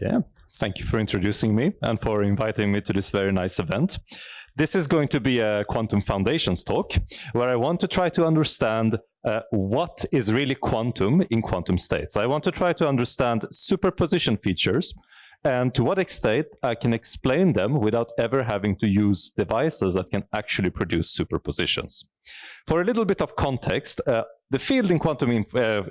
Yeah, thank you for introducing me and for inviting me to this very nice event. This is going to be a Quantum Foundations talk, where I want to try to understand what is really quantum in quantum states. I want to try to understand superposition features and to what extent I can explain them without ever having to use devices that can actually produce superpositions. For a little bit of context, the field in quantum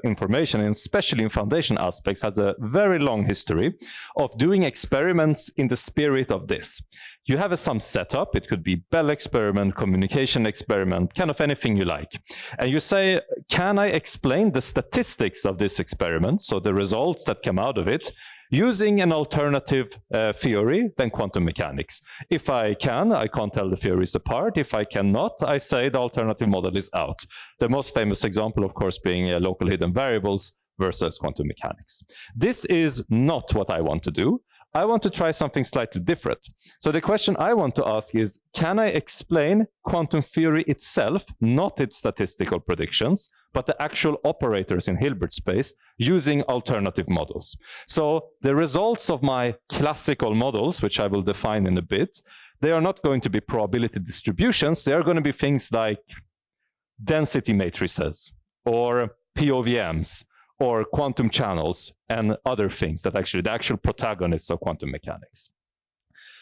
information, and especially in foundation aspects, has a very long history of doing experiments in the spirit of this. You have some setup, it could be Bell experiment, communication experiment, kind of anything you like. And you say, can I explain the statistics of this experiment, so the results that come out of it, using an alternative theory than quantum mechanics? If I can, I can't tell the theories apart. If I cannot, I say the alternative model is out. The most famous example, of course, being local hidden variables versus quantum mechanics. This is not what I want to do. I want to try something slightly different. So the question I want to ask is, can I explain quantum theory itself, not its statistical predictions, but the actual operators in Hilbert space using alternative models? So the results of my classical models, which I will define in a bit, they are not going to be probability distributions. They are going to be things like density matrices or POVMs or quantum channels and other things that actually the actual protagonists of quantum mechanics.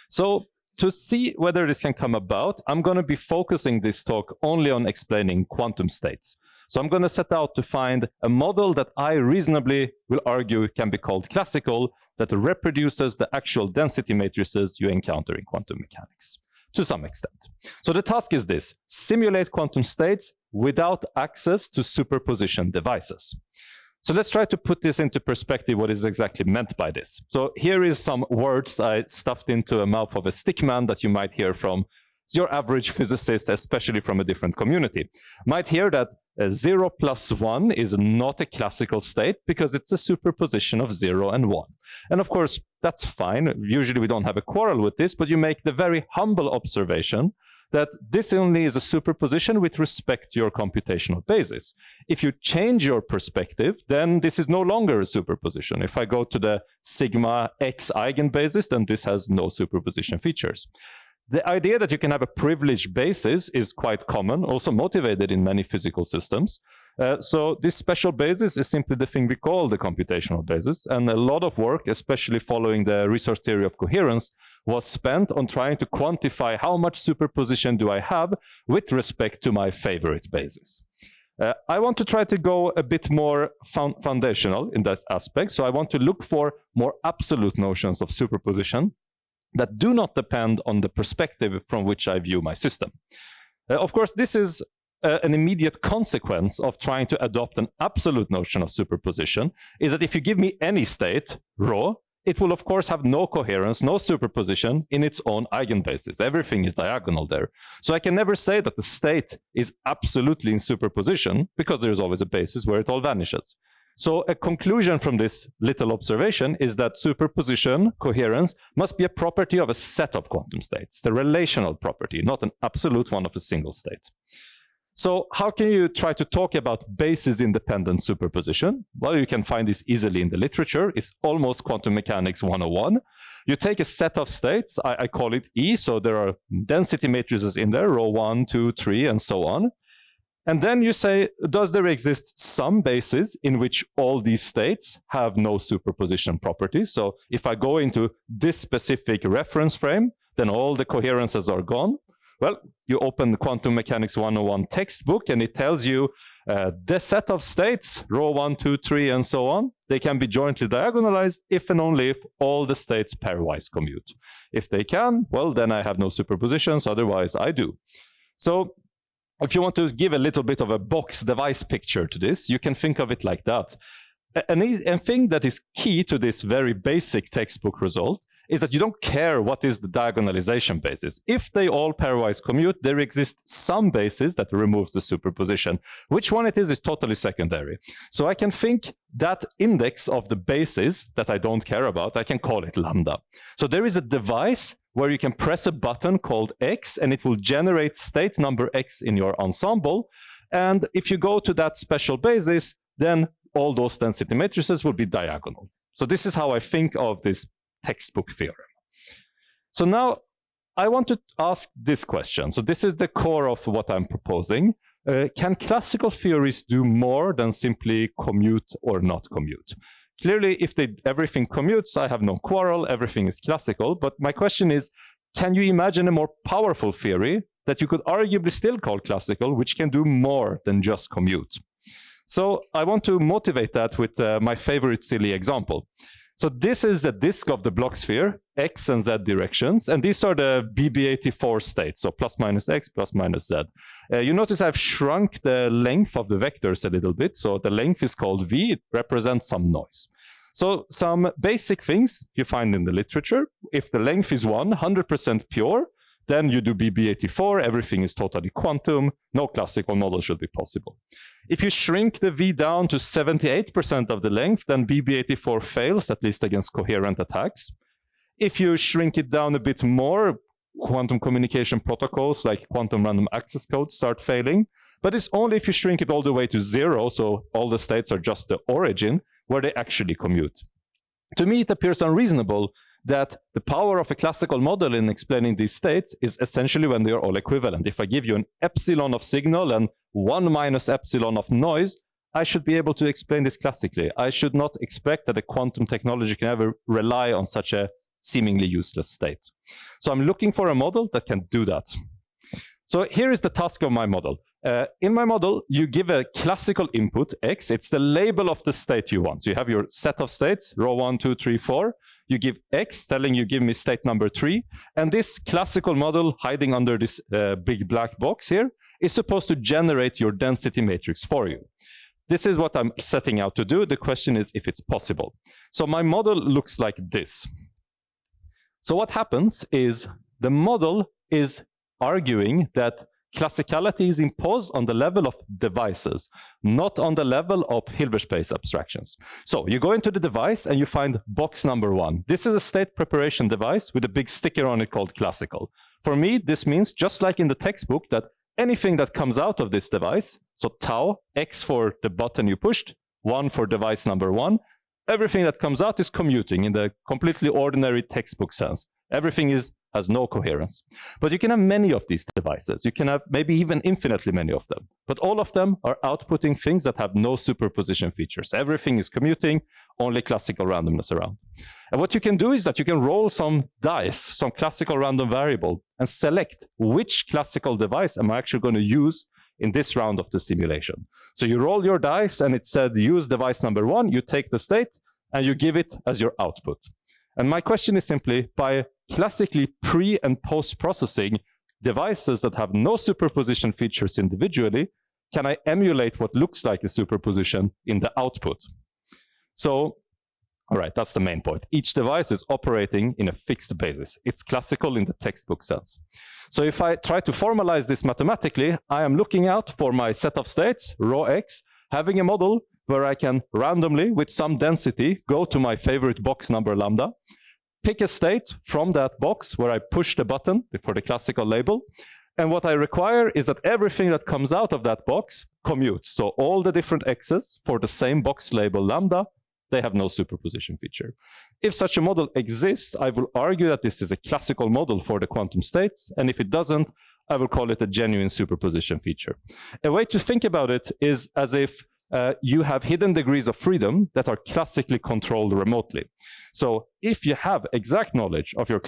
So to see whether this can come about, I'm going to be focusing this talk only on explaining quantum states. So I'm going to set out to find a model that I reasonably will argue can be called classical, that reproduces the actual density matrices you encounter in quantum mechanics to some extent. So the task is this: simulate quantum states without access to superposition devices. So let's try to put this into perspective, what is exactly meant by this. So here is some words I stuffed into a mouth of a stickman that you might hear from your average physicist, especially from a different community. Might hear that 0 plus 1 is not a classical state because it's a superposition of 0 and 1. And of course, that's fine. Usually we don't have a quarrel with this, but you make the very humble observation that this only is a superposition with respect to your computational basis. If you change your perspective, then this is no longer a superposition. If I go to the sigma x eigenbasis, then this has no superposition features. The idea that you can have a privileged basis is quite common, also motivated in many physical systems. So this special basis is simply the thing we call the computational basis, and a lot of work, especially following the resource theory of coherence, was spent on trying to quantify how much superposition do I have with respect to my favorite basis. I want to try to go a bit more foundational in that aspect, so I want to look for more absolute notions of superposition that do not depend on the perspective from which I view my system. Of course, this is an immediate consequence of trying to adopt an absolute notion of superposition, is that if you give me any state, ρ, it will of course have no coherence, no superposition in its own eigenbasis. Everything is diagonal there. So I can never say that the state is absolutely in superposition because there's always a basis where it all vanishes. So a conclusion from this little observation is that superposition, coherence, must be a property of a set of quantum states, the relational property, not an absolute one of a single state. So how can you try to talk about basis-independent superposition? Well, you can find this easily in the literature. It's almost quantum mechanics 101. You take a set of states, I call it E, so there are density matrices in there, rho 1, 2, 3, and so on. And then you say, does there exist some basis in which all these states have no superposition properties? So if I go into this specific reference frame, then all the coherences are gone. Well, you open the Quantum Mechanics 101 textbook and it tells you the set of states, rho 1, 2, 3, and so on, they can be jointly diagonalized if and only if all the states pairwise commute. If they can, well, then I have no superpositions, otherwise I do. So if you want to give a little bit of a box device picture to this, you can think of it like that. A thing that is key to this very basic textbook result is that you don't care what is the diagonalization basis. If they all pairwise commute, there exists some basis that removes the superposition. Which one it is totally secondary. So I can think that index of the basis that I don't care about, I can call it lambda. So there is a device where you can press a button called X and it will generate state number X in your ensemble. And if you go to that special basis, then all those density matrices will be diagonal. So this is how I think of this textbook theorem. So now I want to ask this question. So this is the core of what I'm proposing. Can classical theories do more than simply commute or not commute? Clearly, if everything commutes, I have no quarrel, everything is classical. But my question is, can you imagine a more powerful theory that you could arguably still call classical, which can do more than just commute? So I want to motivate that with my favorite silly example. So this is the disk of the Bloch sphere, x and z directions, and these are the BB84 states, so plus minus x, plus minus z. You notice I've shrunk the length of the vectors a little bit, so the length is called v, it represents some noise. So some basic things you find in the literature. If the length is 100% pure, then you do BB84, everything is totally quantum, no classical model should be possible. If you shrink the V down to 78% of the length, then BB84 fails, at least against coherent attacks. If you shrink it down a bit more, quantum communication protocols like quantum random access codes start failing. But it's only if you shrink it all the way to 0, so all the states are just the origin, where they actually commute. To me, it appears unreasonable that the power of a classical model in explaining these states is essentially when they are all equivalent. If I give you an epsilon of signal and 1 minus epsilon of noise, I should be able to explain this classically. I should not expect that a quantum technology can ever rely on such a seemingly useless state. So I'm looking for a model that can do that. So here is the task of my model. In my model, you give a classical input, x. It's the label of the state you want. So you have your set of states, row 1, 2, 3, 4. You give x, telling you give me state number 3. And this classical model hiding under this big black box here is supposed to generate your density matrix for you. This is what I'm setting out to do. The question is if it's possible. So my model looks like this. So what happens is the model is arguing that classicality is imposed on the level of devices, not on the level of Hilbert space abstractions. So you go into the device and you find box number 1. This is a state preparation device with a big sticker on it called classical. For me, this means, just like in the textbook, that anything that comes out of this device, so tau, x for the button you pushed, 1 for device number 1, everything that comes out is commuting in the completely ordinary textbook sense. Everything has no coherence. But you can have many of these devices. You can have maybe even infinitely many of them. But all of them are outputting things that have no superposition features. Everything is commuting, only classical randomness around. And what you can do is that you can roll some dice, some classical random variable, and select which classical device am I actually going to use in this round of the simulation. So you roll your dice and it said use device number 1, you take the state and you give it as your output. And my question is simply, by classically pre- and post-processing devices that have no superposition features individually, can I emulate what looks like a superposition in the output? So, all right, that's the main point. Each device is operating in a fixed basis. It's classical in the textbook sense. So if I try to formalize this mathematically, I am looking out for my set of states, rho x, having a model where I can randomly, with some density, go to my favorite box number lambda, pick a state from that box where I push the button for the classical label, and what I require is that everything that comes out of that box commutes. So all the different x's for the same box label lambda, they have no superposition feature. If such a model exists, I will argue that this is a classical model for the quantum states, and if it doesn't, I will call it a genuine superposition feature. A way to think about it is as if you have hidden degrees of freedom that are classically controlled remotely. So if you have exact knowledge of your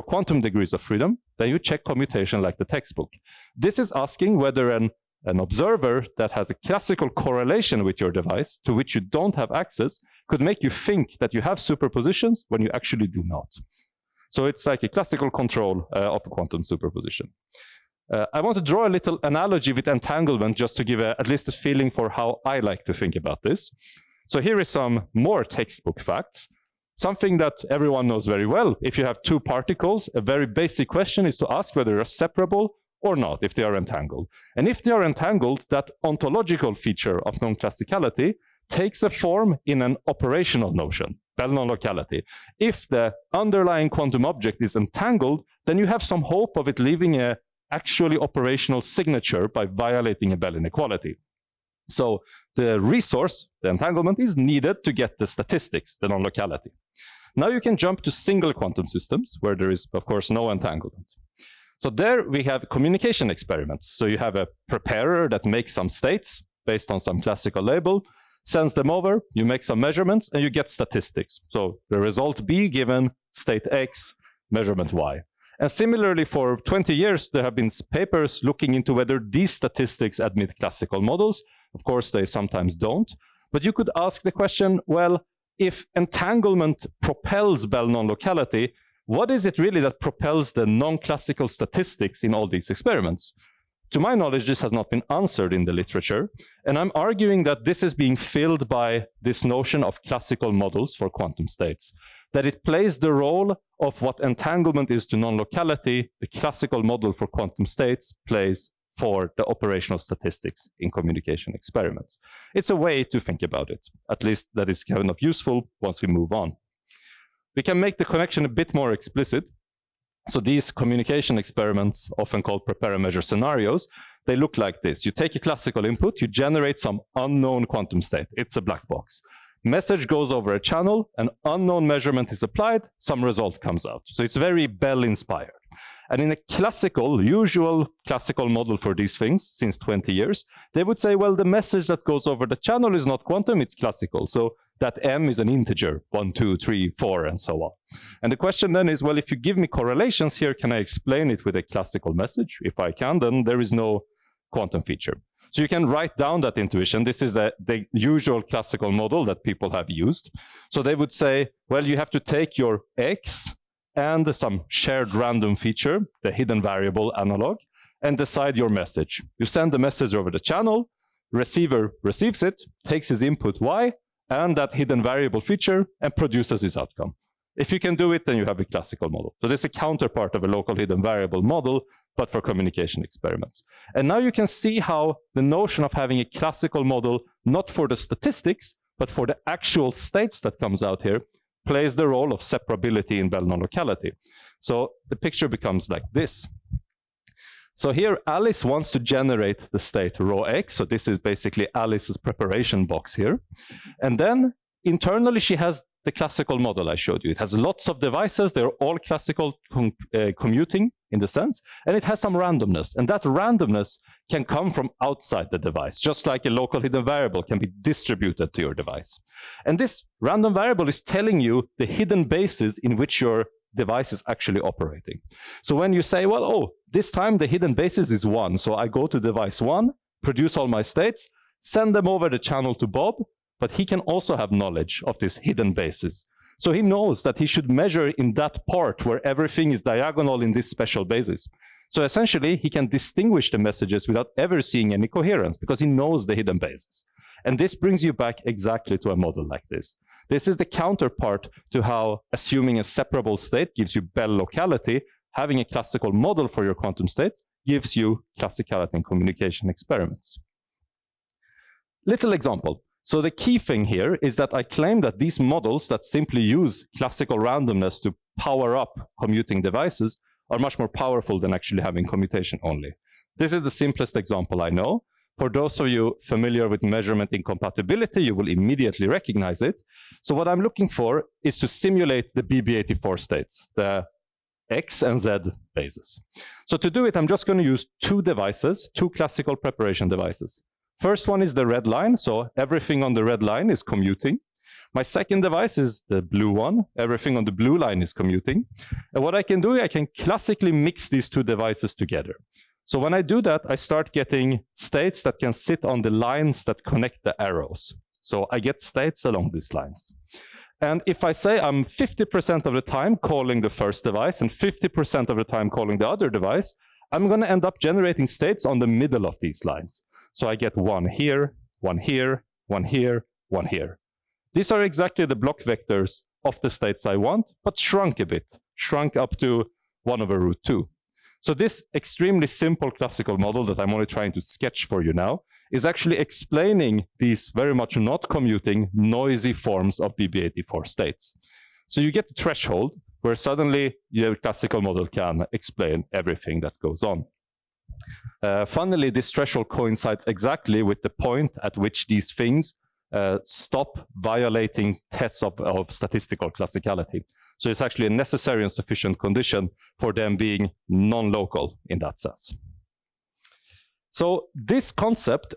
quantum degrees of freedom, then you check commutation like the textbook. This is asking whether an observer that has a classical correlation with your device to which you don't have access could make you think that you have superpositions when you actually do not. So it's like a classical control of a quantum superposition. I want to draw a little analogy with entanglement just to give at least a feeling for how I like to think about this. So here is some more textbook facts. Something that everyone knows very well. If you have two particles, a very basic question is to ask whether they're separable or not, if they are entangled. And if they are entangled, that ontological feature of non-classicality takes a form in an operational notion, Bell non-locality. If the underlying quantum object is entangled, then you have some hope of it leaving a actually operational signature by violating a Bell inequality. So the resource, the entanglement, is needed to get the statistics, the non-locality. Now you can jump to single quantum systems, where there is, of course, no entanglement. So there we have communication experiments. So you have a preparer that makes some states based on some classical label, sends them over, you make some measurements, and you get statistics. So the result B given state X, measurement Y. And similarly, for 20 years, there have been papers looking into whether these statistics admit classical models. Of course, they sometimes don't. But you could ask the question, well, if entanglement propels Bell non-locality, what is it really that propels the non-classical statistics in all these experiments? To my knowledge, this has not been answered in the literature. And I'm arguing that this is being filled by this notion of classical models for quantum states, that it plays the role of what entanglement is to non-locality, the classical model for quantum states plays for the operational statistics in communication experiments. It's a way to think about it. At least that is kind of useful once we move on. We can make the connection a bit more explicit. So these communication experiments, often called prepare and measure scenarios, they look like this. You take a classical input, you generate some unknown quantum state. It's a black box. Message goes over a channel, an unknown measurement is applied, some result comes out. So it's very Bell-inspired. And in a usual classical model for these things, since 20 years, they would say, well, the message that goes over the channel is not quantum, it's classical. So that M is an integer, 1, 2, 3, 4, and so on. And the question then is, well, if you give me correlations here, can I explain it with a classical message? If I can, then there is no quantum feature. So you can write down that intuition. This is the usual classical model that people have used. So they would say, well, you have to take your X and some shared random feature, the hidden variable analog, and decide your message. You send the message over the channel, receiver receives it, takes his input Y, and that hidden variable feature, and produces his outcome. If you can do it, then you have a classical model. So this is a counterpart of a local hidden variable model, but for communication experiments. And now you can see how the notion of having a classical model, not for the statistics, but for the actual states that comes out here, plays the role of separability in Bell non-locality. So the picture becomes like this. So here Alice wants to generate the state rho x. So this is basically Alice's preparation box here. And then internally she has the classical model I showed you. It has lots of devices. They're all classical commuting in the sense. And it has some randomness. And that randomness can come from outside the device, just like a local hidden variable can be distributed to your device. And this random variable is telling you the hidden basis in which your device is actually operating. So when you say, well, oh, this time the hidden basis is 1. So I go to device 1, produce all my states, send them over the channel to Bob, but he can also have knowledge of this hidden basis. So he knows that he should measure in that part where everything is diagonal in this special basis. So essentially, he can distinguish the messages without ever seeing any coherence because he knows the hidden basis. And this brings you back exactly to a model like this. This is the counterpart to how assuming a separable state gives you Bell locality. Having a classical model for your quantum states gives you classicality in communication experiments. Little example. So the key thing here is that I claim that these models that simply use classical randomness to power up commuting devices are much more powerful than actually having commutation only. This is the simplest example I know. For those of you familiar with measurement incompatibility, you will immediately recognize it. So what I'm looking for is to simulate the BB84 states, the X and Z bases. So to do it, I'm just going to use two devices, two classical preparation devices. First one is the red line, so everything on the red line is commuting. My second device is the blue one. Everything on the blue line is commuting. And what I can do, I can classically mix these two devices together. So when I do that, I start getting states that can sit on the lines that connect the arrows. So I get states along these lines. And if I say I'm 50% of the time calling the first device and 50% of the time calling the other device, I'm going to end up generating states on the middle of these lines. So I get one here, one here, one here, one here. These are exactly the block vectors of the states I want, but shrunk a bit, shrunk up to 1/√2. So this extremely simple classical model that I'm only trying to sketch for you now is actually explaining these very much not commuting, noisy forms of BB84 states. So you get the threshold where suddenly your classical model can explain everything that goes on. Funnily, this threshold coincides exactly with the point at which these things stop violating tests of statistical classicality. So it's actually a necessary and sufficient condition for them being non-local in that sense. So this concept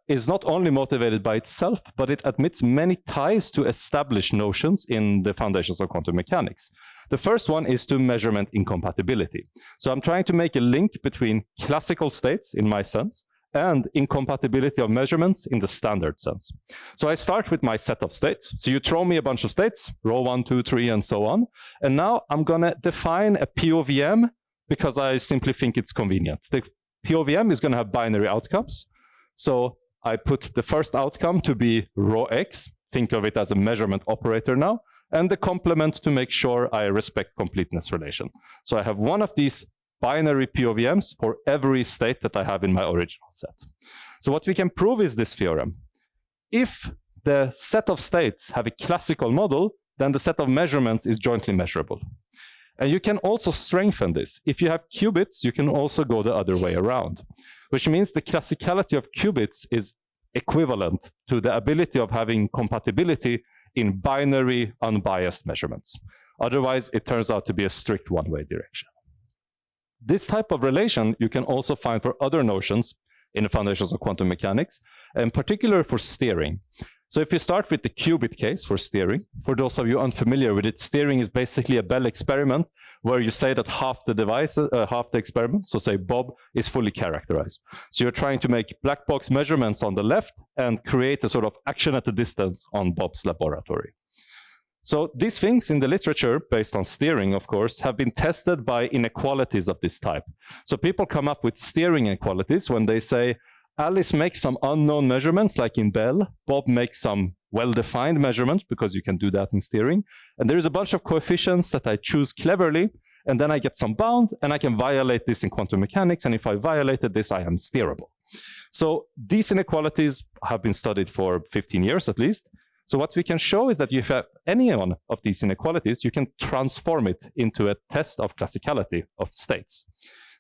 is not only motivated by itself, but it admits many ties to established notions in the foundations of quantum mechanics. The first one is to measurement incompatibility. So I'm trying to make a link between classical states, in my sense, and incompatibility of measurements in the standard sense. So I start with my set of states. So you throw me a bunch of states, row 1, 2, 3, and so on. And now I'm going to define a POVM because I simply think it's convenient. The POVM is going to have binary outcomes. So I put the first outcome to be row X. Think of it as a measurement operator now. And the complement to make sure I respect completeness relation. So I have one of these binary POVMs for every state that I have in my original set. So what we can prove is this theorem. If the set of states have a classical model, then the set of measurements is jointly measurable. And you can also strengthen this. If you have qubits, you can also go the other way around, which means the classicality of qubits is equivalent to the ability of having compatibility in binary, unbiased measurements. Otherwise, it turns out to be a strict one-way direction. This type of relation you can also find for other notions in the foundations of quantum mechanics, and particularly for steering. So if you start with the qubit case for steering, for those of you unfamiliar with it, steering is basically a Bell experiment where you say that half the device, half the experiment, so say Bob, is fully characterized. So you're trying to make black box measurements on the left and create a sort of action at a distance on Bob's laboratory. So these things in the literature, based on steering, of course, have been tested by inequalities of this type. So people come up with steering inequalities when they say, Alice makes some unknown measurements, like in Bell. Bob makes some well-defined measurements, because you can do that in steering. And there's a bunch of coefficients that I choose cleverly, and then I get some bound, and I can violate this in quantum mechanics. And if I violated this, I am steerable. So these inequalities have been studied for 15 years at least. So what we can show is that if you have any one of these inequalities, you can transform it into a test of classicality of states.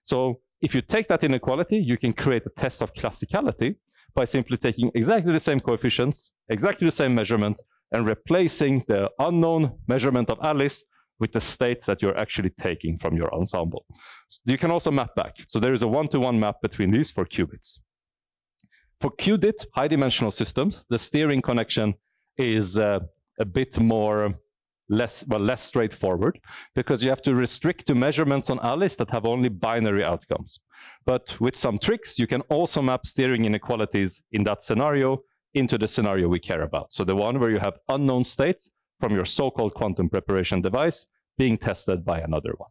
So if you take that inequality, you can create a test of classicality by simply taking exactly the same coefficients, exactly the same measurement, and replacing the unknown measurement of Alice with the state that you're actually taking from your ensemble. You can also map back. So there is a one-to-one map between these for qubits. For QDIT, high-dimensional systems, the steering connection is a bit more less straightforward, because you have to restrict to measurements on Alice that have only binary outcomes. But with some tricks, you can also map steering inequalities in that scenario into the scenario we care about. So the one where you have unknown states from your so-called quantum preparation device being tested by another one.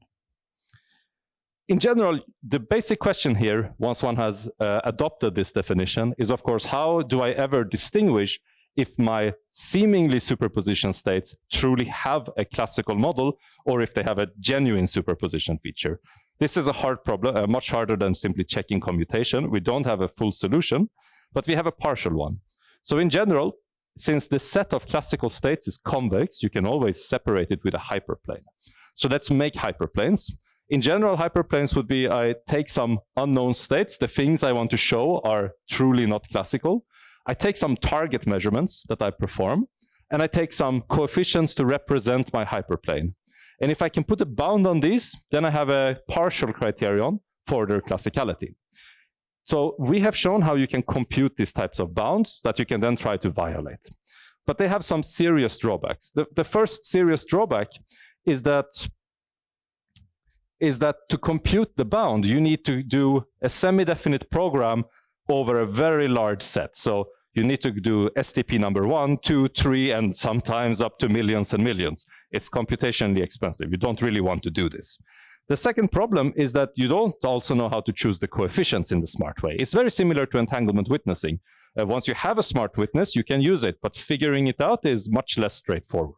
In general, the basic question here, once one has adopted this definition, is of course, how do I ever distinguish if my seemingly superposition states truly have a classical model, or if they have a genuine superposition feature? This is a hard problem, much harder than simply checking commutation. We don't have a full solution, but we have a partial one. So in general, since the set of classical states is convex, you can always separate it with a hyperplane. So let's make hyperplanes. In general, hyperplanes would be, I take some unknown states. The things I want to show are truly not classical. I take some target measurements that I perform, and I take some coefficients to represent my hyperplane. And if I can put a bound on these, then I have a partial criterion for their classicality. So we have shown how you can compute these types of bounds that you can then try to violate. But they have some serious drawbacks. The first serious drawback is that to compute the bound, you need to do a semi-definite program over a very large set. So you need to do STP number 1, 2, 3, and sometimes up to millions and millions. It's computationally expensive. You don't really want to do this. The second problem is that you don't also know how to choose the coefficients in the smart way. It's very similar to entanglement witnessing. Once you have a smart witness, you can use it, but figuring it out is much less straightforward.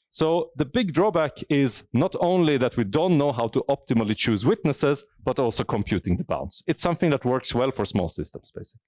So the big drawback is not only that we don't know how to optimally choose witnesses, but also computing the bounds. It's something that works well for small systems, basically.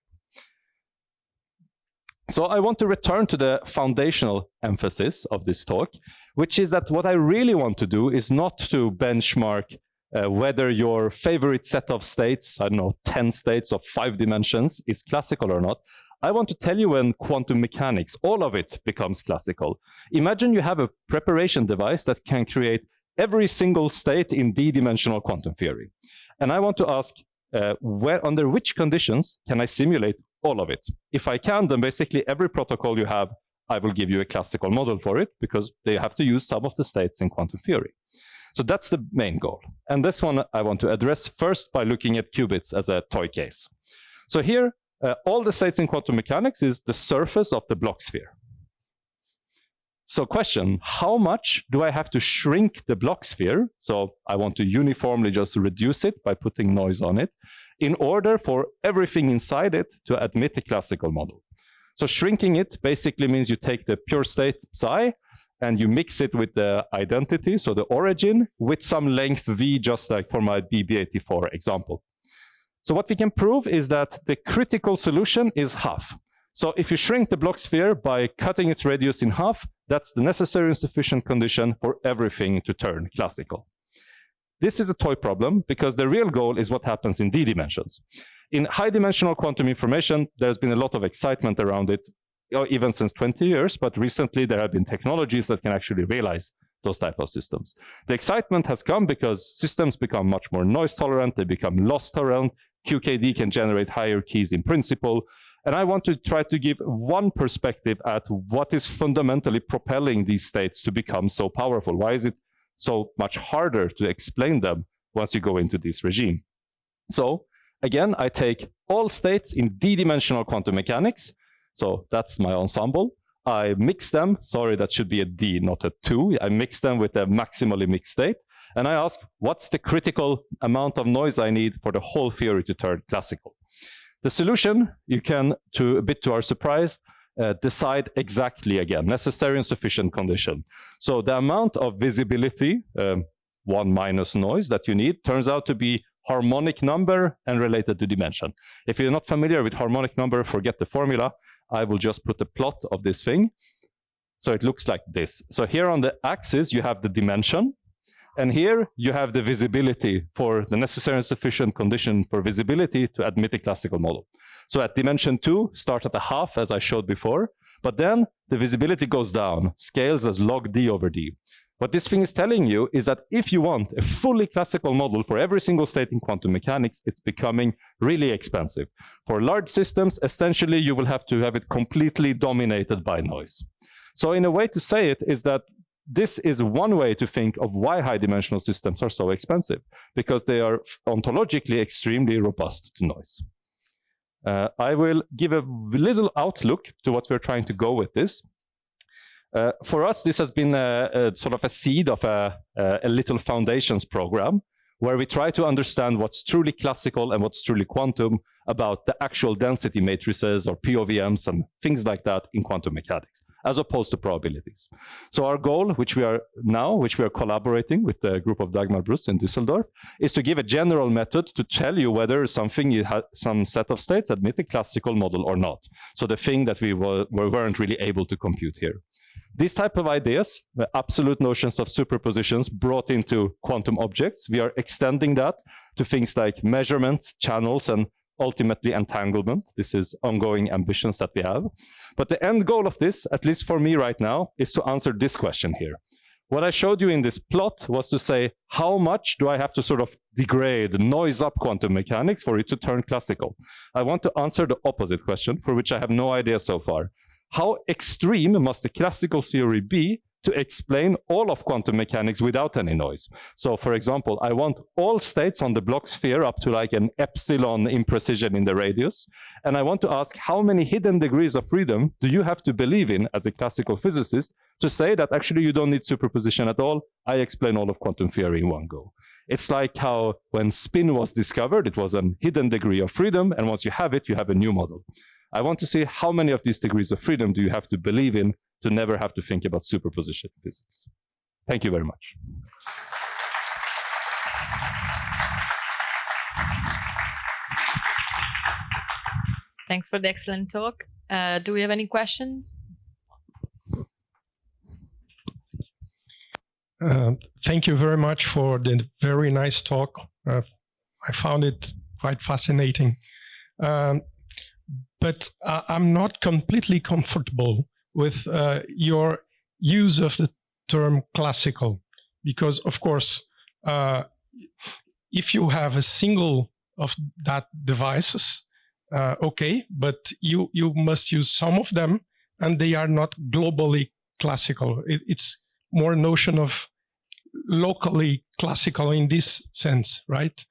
So I want to return to the foundational emphasis of this talk, which is that what I really want to do is not to benchmark whether your favorite set of states, I don't know, 10 states of 5 dimensions is classical or not. I want to tell you when quantum mechanics, all of it becomes classical. Imagine you have a preparation device that can create every single state in d-dimensional quantum theory. And I want to ask, under which conditions can I simulate all of it? If I can, then basically every protocol you have, I will give you a classical model for it, because they have to use some of the states in quantum theory. So that's the main goal. And this one I want to address first by looking at qubits as a toy case. So here, all the states in quantum mechanics is the surface of the Bloch sphere. So question, how much do I have to shrink the Bloch sphere? So I want to uniformly just reduce it by putting noise on it in order for everything inside it to admit a classical model. So shrinking it basically means you take the pure state psi and you mix it with the identity, so the origin, with some length v, just like for my BB84 example. So what we can prove is that the critical solution is half. So if you shrink the Bloch sphere by cutting its radius in half, that's the necessary and sufficient condition for everything to turn classical. This is a toy problem because the real goal is what happens in d dimensions. In high-dimensional quantum information, there's been a lot of excitement around it, even since 20 years, but recently there have been technologies that can actually realize those type of systems. The excitement has come because systems become much more noise tolerant, they become loss tolerant, QKD can generate higher keys in principle, and I want to try to give one perspective at what is fundamentally propelling these states to become so powerful. Why is it so much harder to explain them once you go into this regime? So again, I take all states in d-dimensional quantum mechanics. So that's my ensemble. I mix them. Sorry, that should be a D, not a 2. I mix them with a maximally mixed state. And I ask, what's the critical amount of noise I need for the whole theory to turn classical? The solution, you can, a bit to our surprise, decide exactly again, necessary and sufficient condition. So the amount of visibility, 1 minus noise that you need, turns out to be harmonic number and related to dimension. If you're not familiar with harmonic number, forget the formula. I will just put a plot of this thing. So it looks like this. So here on the axis, you have the dimension. And here you have the visibility for the necessary and sufficient condition for visibility to admit a classical model. So at dimension 2, start at a half, as I showed before. But then the visibility goes down, scales as log d over d. What this thing is telling you is that if you want a fully classical model for every single state in quantum mechanics, it's becoming really expensive. For large systems, essentially, you will have to have it completely dominated by noise. So in a way to say it is that this is one way to think of why high-dimensional systems are so expensive, because they are ontologically extremely robust to noise. I will give a little outlook to what we're trying to go with this. For us, this has been a sort of a seed of a little foundations program where we try to understand what's truly classical and what's truly quantum about the actual density matrices or POVMs and things like that in quantum mechanics, as opposed to probabilities. So our goal, which we are collaborating with the group of Dagmar Brus in Düsseldorf, is to give a general method to tell you whether something, some set of states admit a classical model or not. So the thing that we weren't really able to compute here. These type of ideas, the absolute notions of superpositions brought into quantum objects, we are extending that to things like measurements, channels, and ultimately entanglement. This is ongoing ambitions that we have. But the end goal of this, at least for me right now, is to answer this question here. What I showed you in this plot was to say, how much do I have to sort of degrade, noise up quantum mechanics for it to turn classical? I want to answer the opposite question, for which I have no idea so far. How extreme must the classical theory be to explain all of quantum mechanics without any noise? So for example, I want all states on the Bloch sphere up to like an epsilon imprecision in the radius. And I want to ask, how many hidden degrees of freedom do you have to believe in as a classical physicist to say that actually you don't need superposition at all? I explain all of quantum theory in one go. It's like how when spin was discovered, it was a hidden degree of freedom. And once you have it, you have a new model. I want to see how many of these degrees of freedom do you have to believe in to never have to think about superposition physics. Thank you very much. Thanks for the excellent talk. Do we have any questions? Thank you very much for the very nice talk. I found it quite fascinating. but I'm not completely comfortable with your use of the term classical, because of course, if you have a single of that devices, okay, but you must use some of them, and they are not globally classical. It's more notion of locally classical in this sense, right?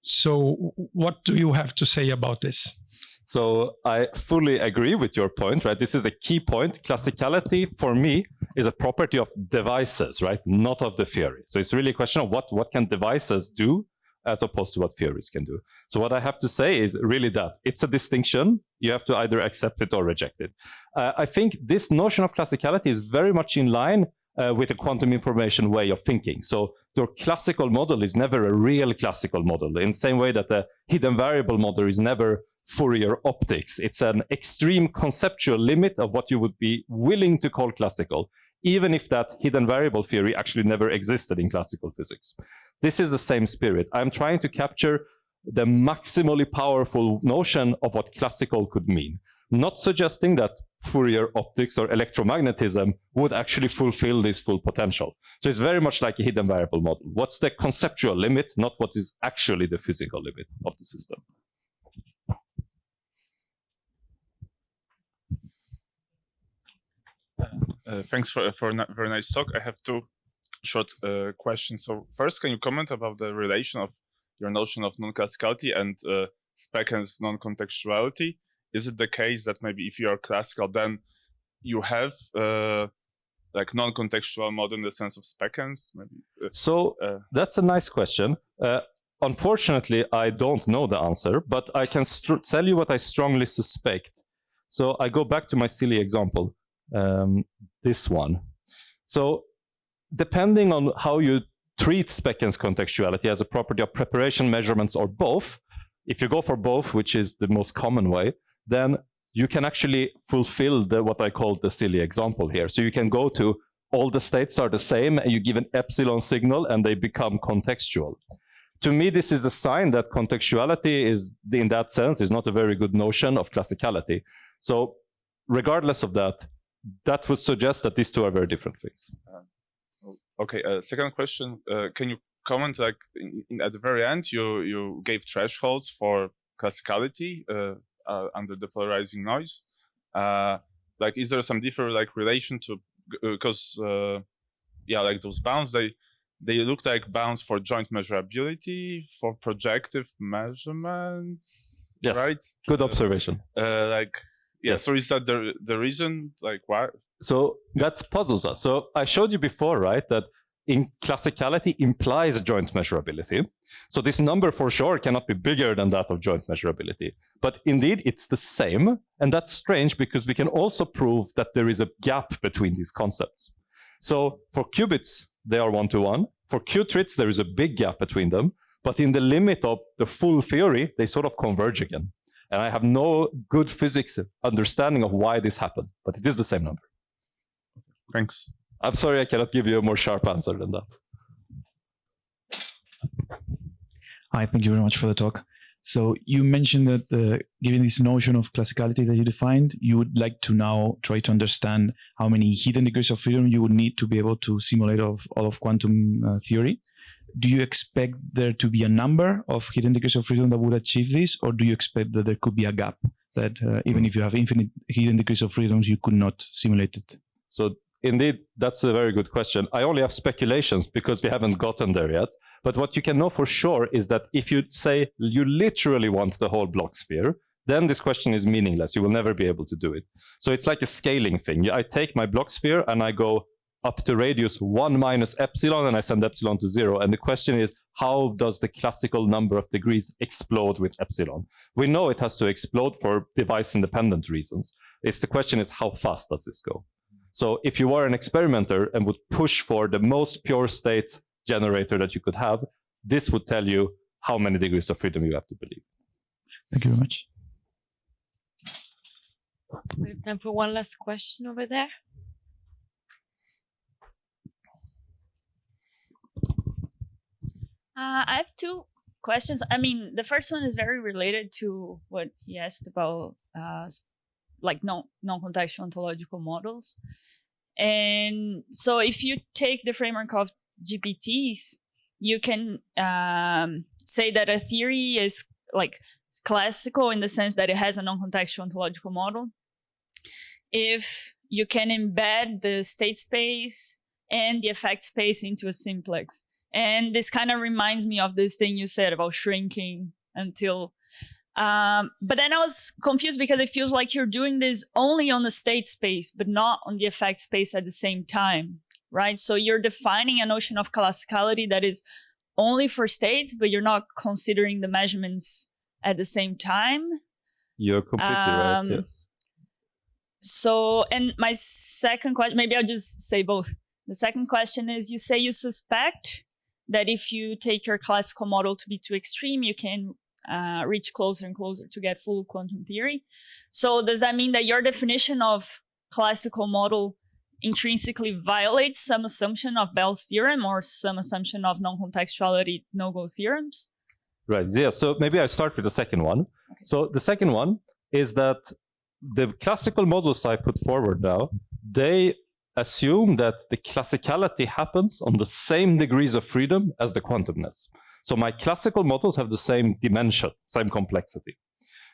So what do you have to say about this? So I fully agree with your point, right? This is a key point. Classicality, for me, is a property of devices, right? Not of the theory. So it's really a question of what can devices do as opposed to what theories can do. So what I have to say is really that it's a distinction. You have to either accept it or reject it. I think this notion of classicality is very much in line with a quantum information way of thinking. So your classical model is never a real classical model, in the same way that the hidden variable model is never Fourier optics. It's an extreme conceptual limit of what you would be willing to call classical, even if that hidden variable theory actually never existed in classical physics. This is the same spirit. I'm trying to capture the maximally powerful notion of what classical could mean, not suggesting that Fourier optics or electromagnetism would actually fulfill this full potential. So it's very much like a hidden variable model. What's the conceptual limit, not what is actually the physical limit of the system. Thanks for a very nice talk. I have two short questions. So first, can you comment about the relation of your notion of non-classicality and Speken's non-contextuality? Is it the case that maybe if you are classical, then you have like non-contextual model in the sense of Speken's? Maybe. So that's a nice question. Unfortunately, I don't know the answer, but I can tell you what I strongly suspect. So I go back to my silly example. This one. So depending on how you treat Speken's contextuality as a property of preparation, measurements, or both, if you go for both, which is the most common way, then you can actually fulfill what I call the silly example here. So you can go to all the states are the same, and you give an epsilon signal, and they become contextual. To me, this is a sign that contextuality is, in that sense, is not a very good notion of classicality. So regardless of that, that would suggest that these two are very different things. Okay, second question. Can you comment, like, at the very end, you gave thresholds for classicality under the polarizing noise. Like, is there some different, like, relation to, because, yeah, like those bounds, they look like bounds for joint measurability, for projective measurements, yes, right? Good observation. Like, yeah, yes. So is that the reason, like, why? So that puzzles us. So I showed you before, right, that in classicality implies joint measurability. So this number for sure cannot be bigger than that of joint measurability. But indeed, it's the same. And that's strange because we can also prove that there is a gap between these concepts. So for qubits, they are one-to-one. For qubits, there is a big gap between them. But in the limit of the full theory, they sort of converge again. And I have no good physics understanding of why this happened, but it is the same number. Thanks. I'm sorry I cannot give you a more sharp answer than that. Hi, thank you very much for the talk. So you mentioned that given this notion of classicality that you defined, you would like to now try to understand how many hidden degrees of freedom you would need to be able to simulate all of quantum theory. Do you expect there to be a number of hidden degrees of freedom that would achieve this, or do you expect that there could be a gap that even if you have infinite hidden degrees of freedoms, you could not simulate it? So indeed, that's a very good question. I only have speculations because we haven't gotten there yet. But what you can know for sure is that if you say you literally want the whole block sphere, then this question is meaningless. You will never be able to do it. So it's like a scaling thing. I take my block sphere and I go up to radius 1 minus epsilon, and I send epsilon to 0. And the question is, how does the classical number of degrees explode with epsilon? We know it has to explode for device-independent reasons. The question is, how fast does this go? So if you are an experimenter and would push for the most pure state generator that you could have, this would tell you how many degrees of freedom you have to believe. Thank you very much. We have time for one last question over there. I have two questions. I mean, the first one is very related to what he asked about, like non-contextual ontological models. And so if you take the framework of GPTs, you can say that a theory is like classical in the sense that it has a non-contextual ontological model if you can embed the state space and the effect space into a simplex. And this kind of reminds me of this thing you said about shrinking until but then I was confused because it feels like you're doing this only on the state space, but not on the effect space at the same time, right? So you're defining a notion of classicality that is only for states, but you're not considering the measurements at the same time. You're completely right, yes. So, and my second question, maybe I'll just say both. The second question is, you say you suspect that if you take your classical model to be too extreme, you can reach closer and closer to get full quantum theory. So does that mean that your definition of classical model intrinsically violates some assumption of Bell's theorem or some assumption of non-contextuality no-go theorems? Right, yeah, so maybe I start with the second one. Okay. So the second one is that the classical models I put forward now, they assume that the classicality happens on the same degrees of freedom as the quantumness. So my classical models have the same dimension, same complexity.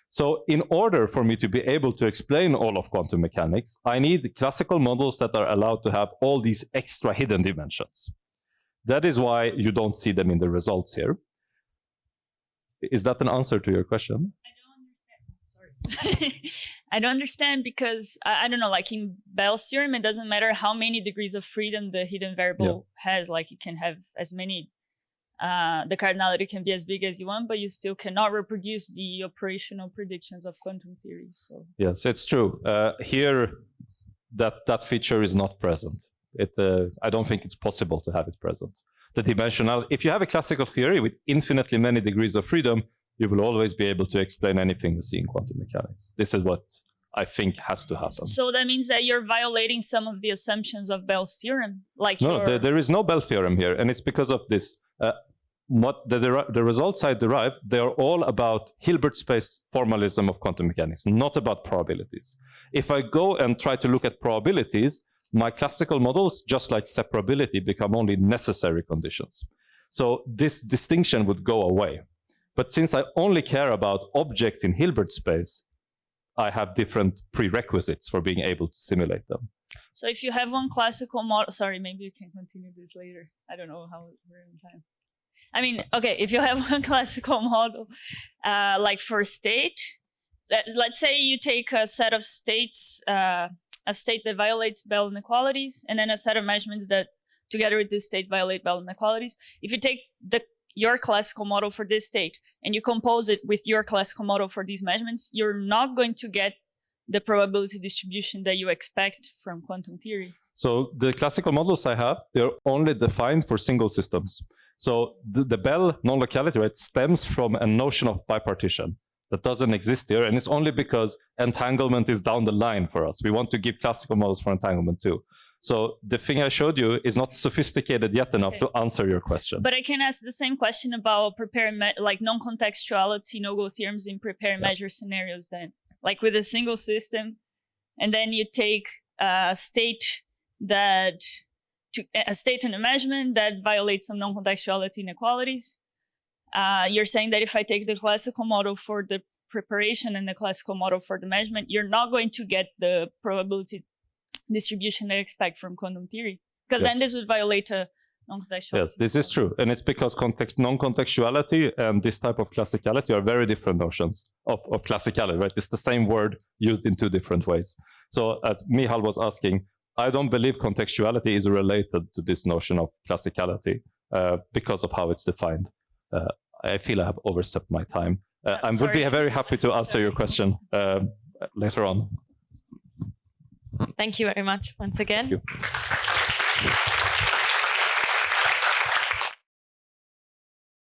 So in order for me to be able to explain all of quantum mechanics, I need classical models that are allowed to have all these extra hidden dimensions. That is why you don't see them in the results here. Is that an answer to your question? Sorry. I don't understand because, I don't know, like in Bell's theorem, it doesn't matter how many degrees of freedom the hidden variable has. Like it can have as many, the cardinality can be as big as you want, but you still cannot reproduce the operational predictions of quantum theory. So yes, it's true. Here, that feature is not present. I don't think it's possible to have it present. The dimensionality, if you have a classical theory with infinitely many degrees of freedom, you will always be able to explain anything you see in quantum mechanics. This is what I think has to happen. So that means that you're violating some of the assumptions of Bell's theorem? Like no, there is no Bell theorem here, and it's because of this. What the results I derive, they are all about Hilbert space formalism of quantum mechanics, not about probabilities. If I go and try to look at probabilities, my classical models, just like separability, become only necessary conditions. So this distinction would go away. But since I only care about objects in Hilbert space, I have different prerequisites for being able to simulate them. So if you have one classical model, sorry, maybe you can continue this later. I don't know how we're in time. I mean, okay, if you have one classical model, like for a state, let's say you take a set of states, a state that violates Bell inequalities, and then a set of measurements that together with this state violate Bell inequalities. If you take your classical model for this state and you compose it with your classical model for these measurements, you're not going to get the probability distribution that you expect from quantum theory. So the classical models I have, they're only defined for single systems. So the Bell non-locality, right, stems from a notion of bipartition that doesn't exist here, and it's only because entanglement is down the line for us. We want to give classical models for entanglement too. So the thing I showed you is not sophisticated yet enough to answer your question. But I can ask the same question about prepare like non-contextuality no-go theorems in prepare and measure scenarios then. Like with a single system, and then you take a state and a measurement that violates some non-contextuality inequalities. You're saying that if I take the classical model for the preparation and the classical model for the measurement, you're not going to get the probability distribution they expect from quantum theory, because then this would violate a non-contextuality. Yes, this is true, and it's because non-contextuality and this type of classicality are very different notions of classicality, right? It's the same word used in two different ways. So as Michal was asking, I don't believe contextuality is related to this notion of classicality because of how it's defined. I feel I have overstepped my time. I would be very happy to answer your question later on. Thank you very much once again. Thank you.